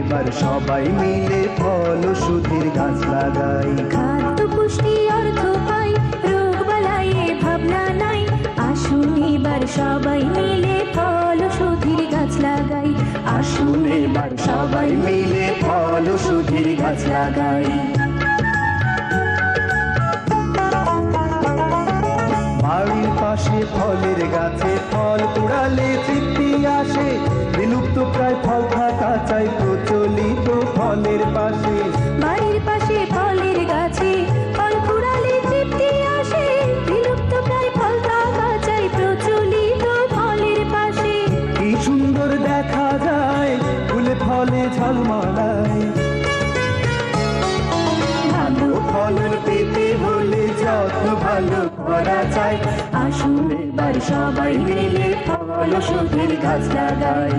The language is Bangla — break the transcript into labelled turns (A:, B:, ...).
A: এবার সবাই মিলে ফল ওষুধের গাছ লাগাই।
B: খাদ্য পুষ্টি অর্থ পাই, রোগ বালাইয়ে ভাবনা নাই। আসুন এবার সবাই মিলে ফল ওষুধের গাছ লাগাই।
A: আসুন এবার সবাই মিলে ফল ওষুধের গাছ লাগাই। বাড়ির পাশে ফলের গাছে ফল কুড়ালে তৃপ্তি আসে। বিলুপ্ত প্রায় ফল থাকা চাই প্রচলিত ফলের পাশে।
B: বাড়ির পাশে ফলের গাছে ফল কুড়ালে তৃপ্তি আসে। বিলুপ্ত প্রায় ফল থাকা চাই প্রচলিত ফলের পাশে।
A: কি সুন্দর দেখা যায় ফুলে ফলে ঝলমলায়। ভালো ফলন পেতে হলে যত্ন ভালো করা চাই।
B: আসুন এবার সবাই মিলে ফল ওষুধের গাছ লাগাই।